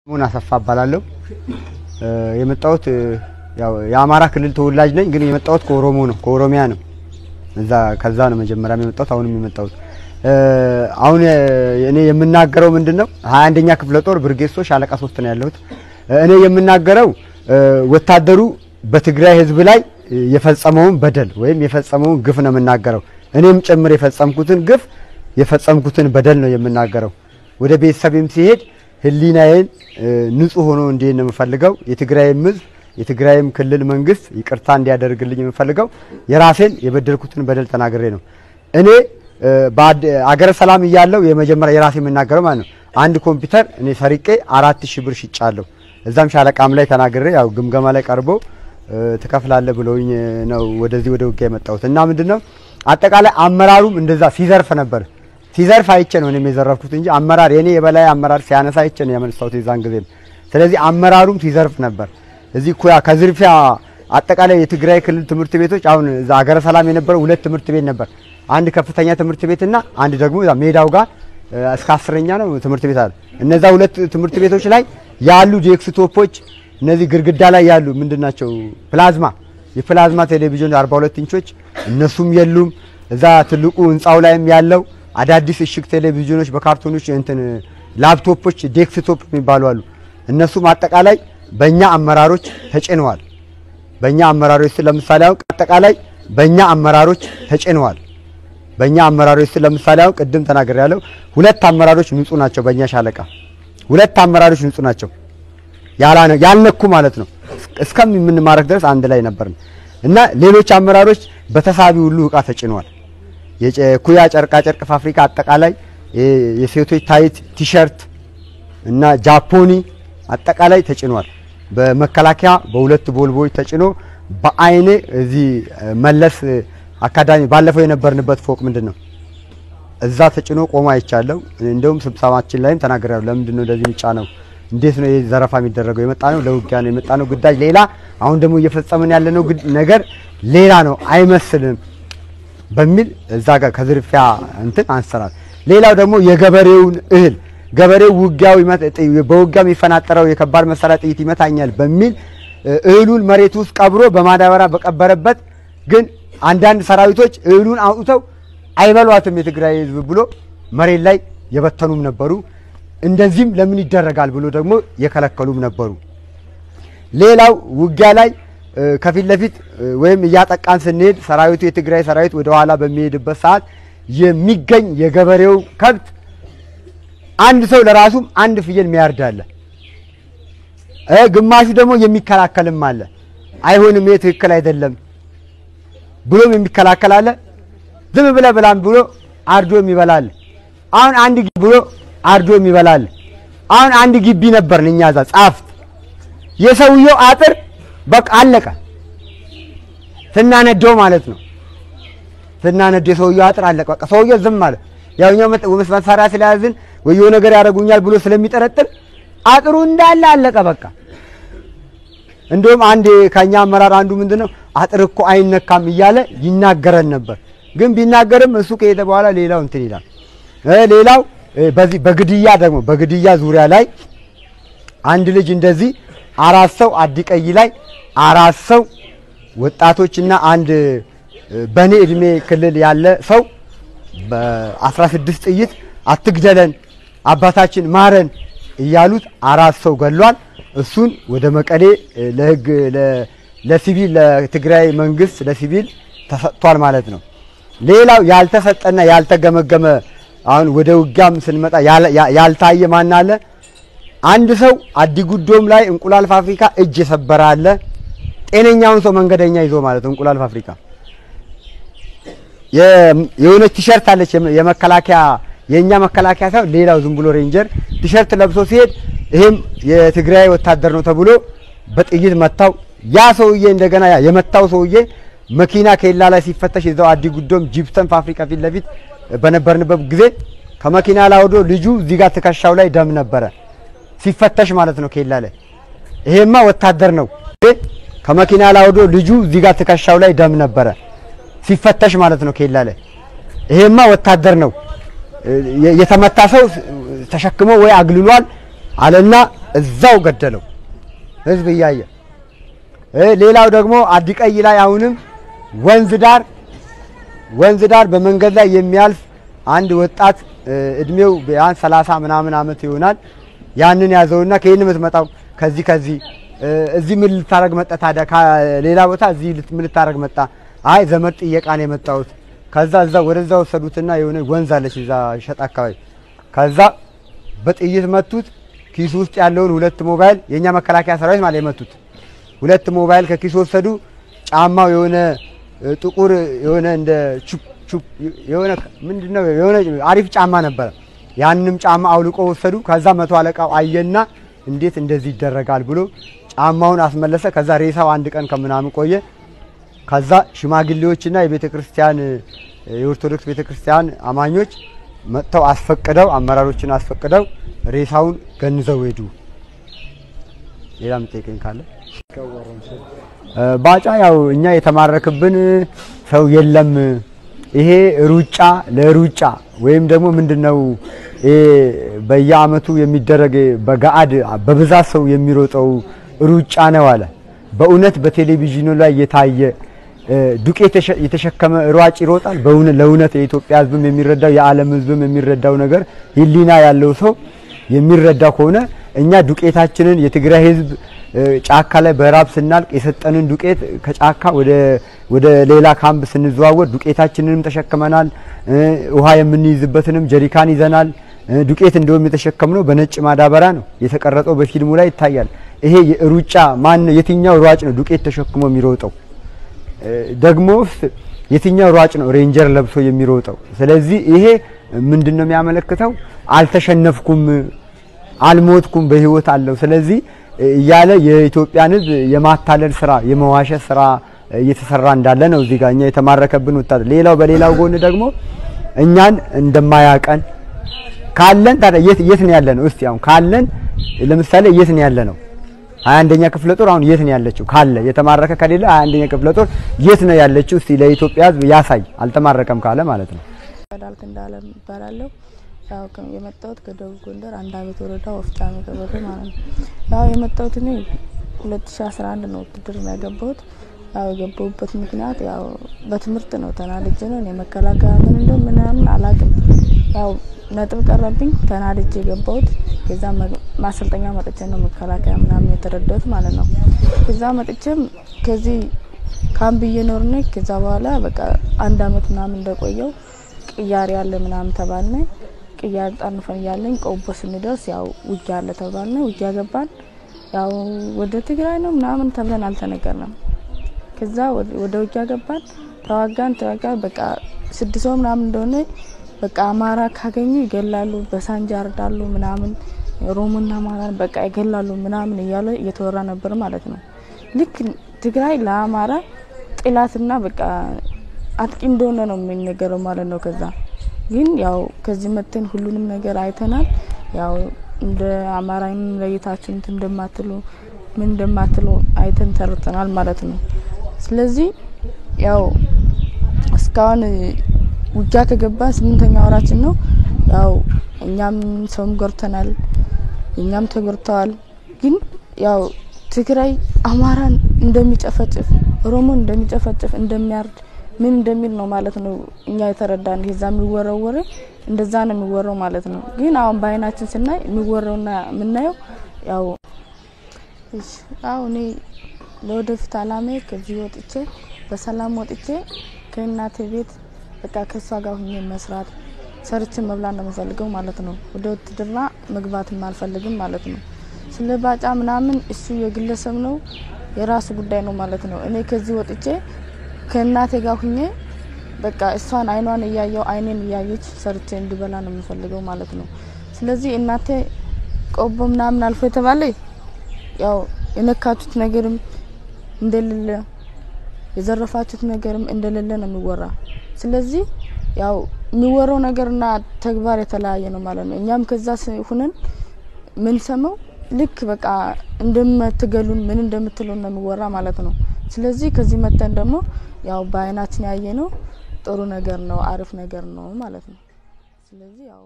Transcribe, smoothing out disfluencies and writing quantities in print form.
ሙና አሰፋ እባላለሁ የመጣሁት ያው የአማራ ክልል ተወላጅ ነኝ ግን የመጣሁት ከኦሮሞ ነው ከኦሮሚያ ነው ከዛ ነው መጀመሪያ የመጣሁት አሁንም የመጣሁት አሁን እኔ የምናገረው ምንድነው 21ኛ ክፍለ ጦር ብርጌድ 3 ሻለቃ 3 ነው ያለሁት እኔ የምናገረው ወታደሩ በትግራይ ህዝብ ላይ የፈጸመውን በደል ወይም የፈጸመውን ግፍ ነው የምናገረው እኔም ጭምር የፈጸምኩትን በደል ነው የምናገረው ወደ ቤተሰብም ሲሄድ ህሊናዬን ንጹህ ሆኖ እንዴት ነው የምፈልገው የትግራይም ክልል መንግስት ይቅርታ እንዲያደርግልኝ የምፈልገው የራሴን የበደልኩትን በደል ተናግሬ ነው እኔ አገረ ሰላም ይያለው የመጀመሪያ የራሴ የምናገረው ማለት ነው አንድ ኮምፒውተር እኔ ሰሪቄ 4000 ብር ሽጫለሁ እዛም ሻለቃም ላይ ተናግሬ ያው ግምገማ ላይ ቀርቦ ተከፍላለ ብሎኝ ነው ወደዚህ ወደ ውጊያ የመጣሁት እና ምንድነው አጠቃላይ አመራሩም እንደዛ ሲዘርፍ አይቼ ነው እኔም የዘረፍኩት እንጂ አመራር የኔ የበላይ አመራር ሲያነሳ አይቼ ነው ያመልሰውት ይዛን ጊዜ ስለዚህ አመራሩም ሲዘርፍ ነበር እዚህ ኩያ ከዝርፊያ አጠቃላይ የትግራይ ክልል ትምህርት ቤቶች አሁን እዛ አገረ ሰላም የነበረው ሁለት ትምህርት ቤት ነበር አንድ ከፍተኛ ትምህርት ቤትና አንድ ደግሞ እዛ ሜዳው ጋር እስከ 10ኛ ነው ትምህርት ቤት አለ እነዛ ሁለት ትምህርት ቤቶች ላይ ያሉ ዴስክቶፖች እነዚህ ግርግዳ ላይ ያሉ ምንድናቸው የፕላዝማ ቴሌቪዥን 42 ኢንቾች እነሱም የሉም እዛ ትልቁ ህንጻው ላይም ያለው አዳዲስ እሽግ ቴሌቪዥኖች በካርቶኖች እንትን ላፕቶፖች ዴስክቶፕ የሚባሉ አሉ እነሱም አጠቃላይ በእኛ አመራሮች ተጨነዋል በእኛ አመራሮች ለምሳሌ አሁን አጠቃላይ በእኛ አመራሮች ተጨነዋል በእኛ አመራሮች ለምሳሌ አሁን ቅድም ተናግሬያለሁ ሁለት አመራሮች ንጹህ ናቸው በእኛ ሻለቃ ሁለት አመራሮች ንጹህ ናቸው ያልነኩ ማለት ነው እስከም ምን ማረክ ድረስ አንድ ላይ ነበርን እና ሌሎች አመራሮች በተሳቢ ሁሉ ዕቃ ተጭነዋል የኩያ ጨርቃ ጨርቅ ፋብሪካ አጠቃላይ የሴቶች ታይት ቲሸርት እና ጃፖኒ አጠቃላይ ተጭነዋል በመከላከያ በሁለት ቦልቦች ተጭኖ በአይኔ እዚ መለስ አካዳሚ ባለፈው የነበርንበት ፎቅ ምንድነው እዛ ተጭኖ ቆማ አይቻለው እንደውም ስብሰባችን ላይም ተናግሬያለሁ ለምንድነው እንደዚህ የሚጫነው እንዴት ነው የዘረፋ የሚደረገው የመጣነው ለውጊያ ነው የመጣነው ጉዳይ ሌላ አሁን ደግሞ እየፈጸመን ያለነው ነገር ሌላ ነው አይመስልም በሚል እዛ ጋር ከዝርፊያ እንትን አንሰራል ሌላው ደግሞ የገበሬውን እህል ገበሬው ውጊያው በውጊያው የሚፈናጠረው የከባድ መሳሪያ ጥይት ይመታኛል በሚል እህሉን መሬት ውስጥ ቀብሮ በማዳበራ በቀበረበት ግን አንዳንድ ሰራዊቶች እህሉን አውጥተው አይበሏትም የትግራይ ህዝብ ብሎ መሬት ላይ የበተኑም ነበሩ እንደዚህም ለምን ይደረጋል ብሎ ደግሞ የከለከሉም ነበሩ ሌላው ውጊያ ላይ ከፊት ለፊት ወይም ያጠቃን ስንሄድ ሰራዊቱ የትግራይ ሰራዊት ወደ ኋላ በሚሄድበት ሰዓት የሚገኝ የገበሬው ከብት አንድ ሰው ለራሱም አንድ ፍየል የሚያርዳለ ግማሹ ደግሞ የሚከላከልም አለ አይሆንም ይሄ ትክክል አይደለም ብሎም የሚከላከል አለ ዝም ብላም ብሎ አርዶ የሚበላል አሁን አንድ ብሎ አርዶ የሚበላል አሁን አንድ ግቢ ነበርልኛ ዛ ጻፍት የሰውየው አጥር በቃ አለቀ ተናነደው ማለት ነው ተናነደው ሰውየው አጥር አለቀ በቃ ሰውየው ዝም ማለት ያውኛው መሳሪያ ስለያዝን ወይዮ ነገር ያረጉኛል ብሎ ስለሚጠረጥር አጥሩ እንዳለ አለቀ በቃ እንደውም አንድ ከኛ አመራር አንዱ ምንድነው አጥር እኮ አይነካም ይያለ ይናገረን ነበር ግን ቢናገርም እሱ ከሄደ በኋላ ሌላው እንትን ይላል ሌላው በዚህ በግድያ ዙሪያ ላይ አንድ ልጅ እንደዚህ አራት ሰው አዲቀይ ላይ አራት ሰው ወጣቶችና አንድ በኔ እድሜ ክልል ያለ ሰው በ16 ጥይት አትግደለን አባታችን ማረን እያሉት አራት ሰው ገሏል እሱን ወደ መቀሌ ለህግ ለሲቪል ለትግራይ መንግስት ለሲቪል ተሰጥቷል ማለት ነው ሌላው ያልተሰጠና ያልተገመገመ አሁን ወደ ውጊያም ስንመጣ ያልታየ ማን አለ አንድ ሰው አዲጉዶም ላይ እንቁላል ፋብሪካ እጅ የሰበረ አለ ጤነኛውን ሰው መንገደኛ ይዞ ማለት እንቁላል ፋብሪካ የሆነ ቲሸርት አለች የመከላከያ የኛ መከላከያ ሰው ሌላው ዝም ብሎ ሬንጀር ቲሸርት ለብሶ ሲሄድ ይሄም የትግራይ ወታደር ነው ተብሎ በጥይት መታው ያ ሰውዬ እንደገና የመታው ሰውዬ መኪና ከሌላ ላይ ሲፈተሽ ይዘው አዲጉዶም ጂፕሰን ፋብሪካ ፊት ለፊት በነበርንበት ጊዜ ከመኪና ላይ ወዶ ልጁ እዚህ ጋር ተከሻው ላይ ደም ነበረ ሲፈተሽ ማለት ነው ከሌላ ላይ ይሄማ ወታደር ነው ከመኪና ላይ ወዶ ልጁ እዚህ ጋር ተከሻው ላይ ደም ነበረ ሲፈተሽ ማለት ነው ከሌላ ላይ ይሄማ ወታደር ነው የተመታ ሰው ተሸክሞ ወይ አግልሏል አለና እዛው ገደለው ህዝብ እያየ ሌላው ደግሞ አዲቀይ ላይ አሁንም ወንዝ ዳር በመንገድ ላይ የሚያልፍ አንድ ወጣት እድሜው ቢያንስ 30 ምናምን አመት ይሆናል ያንን ያዘውና ከየት የምትመጣው ከዚህ እዚህ ምን ልታረግ መጣ ታዲያ ከሌላ ቦታ እዚህ ምን ልታረግ መጣ አይ ዘመድ ጥየቃ ነው የመጣሁት ከዛ ወደዛ ወሰዱትና የሆነ ወንዝ አለች እዛ ሸጣ አካባቢ ከዛ በጥይት መቱት ኪስ ውስጥ ያለውን 2 ሞባይል የኛ መከላከያ ሰራዊት ማለት የመቱት 2 ሞባይል ከኪስ ወሰዱ ጫማው የሆነ ጥቁር የሆነ እንደ ቹፕ የሆነ ምንድነው የሆነ አሪፍ ጫማ ነበር ያንንም ጫማ አውልቆ ወሰዱ ከዛ መቶ አለቃው አየና እንዴት እንደዚህ ይደረጋል ብሎ ጫማውን አስመለሰ ከዛ ሬሳው አንድ ቀን ከምናምን ቆየ ከዛ ሽማግሌዎችና የቤተክርስቲያን የኦርቶዶክስ ቤተክርስቲያን አማኞች መጥተው አስፈቅደው አመራሮችን አስፈቅደው ሬሳውን ገንዘው ሄዱ ሌላም ጠይቀኝ ካለ ባጫ ያው እኛ የተማረከብን ሰው የለም ይሄ ለሩጫ ወይም ደግሞ ምንድነው በየአመቱ የሚደረግ በጋአድ በብዛት ሰው የሚሮጠው ሩጫ ነው አለ በእውነት በቴሌቪዥኑ ላይ የታየ ዱቄት የተሸከመ ሯጭ ይሮጣል ለእውነት የኢትዮጵያ ህዝብም የሚረዳው የዓለም ህዝብም የሚረዳው ነገር ህሊና ያለው ሰው የሚረዳው ከሆነ እኛ ዱቄታችንን የትግራይ ህዝብ ጫካ ላይ በራብ ስናልቅ የሰጠንን ዱቄት ከጫካ ወደ ሌላ ካምፕ ስንዘዋወር ዱቄታችንንም ተሸክመናል ውሃ የምንይዝበትንም ጀሪካን ይዘናል ዱቄት እንደውም የተሸከምነው በነጭ ማዳበሪያ ነው የተቀረጸው በፊልሙ ላይ ይታያል ይሄ ሩጫ ማን የትኛው ሯጭ ነው ዱቄት ተሸክሞ የሚሮጠው ደግሞ የትኛው ሯጭ ነው ሬንጀር ለብሶ የሚሮጠው ስለዚህ ይሄ ምንድነው የሚያመለክተው አልተሸነፍኩም አልሞትኩም በህይወት አለው ስለዚህ ያለ የኢትዮጵያን ህዝብ የማታለል ስራ የመዋሸት ስራ እየተሰራ እንዳለ ነው እዚህ ጋር እኛ የተማረከብን ወጣት ሌላው በሌላው ጎን ደግሞ እኛን እንደማያቀን ካለን ታዲያ የት ነው ያለነው እስቲ አሁን ካለን ለምሳሌ የት ነው ያለነው 21ኛ ክፍለ ጦር አሁን የት ነው ያለችው ካለ የተማረከ ከሌለ 21ኛ ክፍለ ጦር የት ነው ያለችው እስቲ ለኢትዮጵያ ህዝብ ያሳይ አልተማረከም ካለ ማለት ነው ዳልክ እንዳለም ይባላልው ያው የመጣሁት ከደቡብ ጎንደር አንድ አመት ወረዳ ወፍጫሜ ቀበሌ ማለት ነው ያው የመጣሁት እኔ 2011 ነው ውድድርና የገባሁት ያው የገባሁበት ምክንያት ያው በትምህርት ነው ተናድጄ ነው እኔ መከላከያ ምን እንደምናምን አላቅም ያው ነጥብ ቀረብኝ ተናድጄ የገባሁት ከዛ ማሰልጠኛ መጥቼ ነው መከላከያ ምናምን የተረዳሁት ማለት ነው ከዛ መጥቼም ከዚህ ካምፕ እየኖርነ ከዛ በኋላ በቃ አንድ አመት ምናምን እንደቆየው ቅያሪ ያለ ምናምን ተባልነ ቅያሪ ጣንፈን ያለኝ ቆቦ ስንደርስ ያው ውጊያ አለ ተባልነ ውጊያ ገባን ያው ወደ ትግራይ ነው ምናምን ተብለን አልተነገርንም ከዛ ወደ ውጊያ ገባን ተዋጋን በቃ 6 ሰው ምናምን እንደሆነ በቃ አማራ ካገኙ ይገላሉ በሳንጃ አርዳሉ ምናምን ሮሙና ማራን በቃ ይገላሉ ምናምን እያለ እየተወራ ነበር ማለት ነው ልክ ትግራይ ለአማራ ጥላትና በቃ አጥቂ እንደሆነ ነው የሚነገረው ማለት ነው ከዛ ግን ያው ከዚህ መተን ሁሉንም ነገር አይተናል ያው እንደ አማራም ለይታችሁ እንደማትሉ ምን እንደማትሉ አይተን ተርተናል ማለት ነው ስለዚህ ያው እስካሁን ውጊያ ከገባን 8ኛ ወራችን ነው ያው እኛም ሰውም ጎርተናል እኛም ተጎርተዋል ግን ያው ትግራይ አማራን እንደሚጨፈጭፍ ሮሞን እንደሚጨፈጭፍ እንደሚያርድ ምን እንደሚል ነው ማለት ነው እኛ የተረዳን ይዛም ይወረወረ እንደዛ ነው የሚወረው ማለት ነው ግን አሁን ባይናችን ስናይ የሚወረውና ምናየው ያው እኔ ለወደፊት አላማዬ ከዚህ ወጥቼ በሰላም ወጥቼ ከእናቴ ቤት በቃ ከሷ ጋር ሆኜ መስራት ሰርቼ መብላት ነው የምፈልገው ማለት ነው ወደ ውትድርና መግባት አልፈልግም ማለት ነው ስለባጫ ምናምን እሱ የግለሰብ ነው የራሱ ጉዳይ ነው ማለት ነው እኔ ከዚህ ወጥቼ ከእናቴ ጋር ሆኜ በቃ እሷን አይኗን እያየው አይኔን እያየች ሰርቼ እንድበላ ነው የምፈልገው ማለት ነው ስለዚህ እናቴ ቆቦ ምናምን አልፎ ተባለ ያው የነካቱት ነገርም እንደሌለ የዘረፋቱት ነገርም እንደሌለ ነው የሚወራ ስለዚህ ያው የሚወራው ነገርና ተግባር የተለያየ ነው ማለት ነው እኛም ከዛ ሆነን ምን ሰማው ልክ በቃ እንደምትገሉን ምን እንደምትሉን ነው የሚወራ ማለት ነው ስለዚህ ከዚህ መተን ደግሞ ያው ባይናችን ያየነው ጥሩ ነገር ነው አሪፍ ነገር ነው ማለት ነው ስለዚህ ያው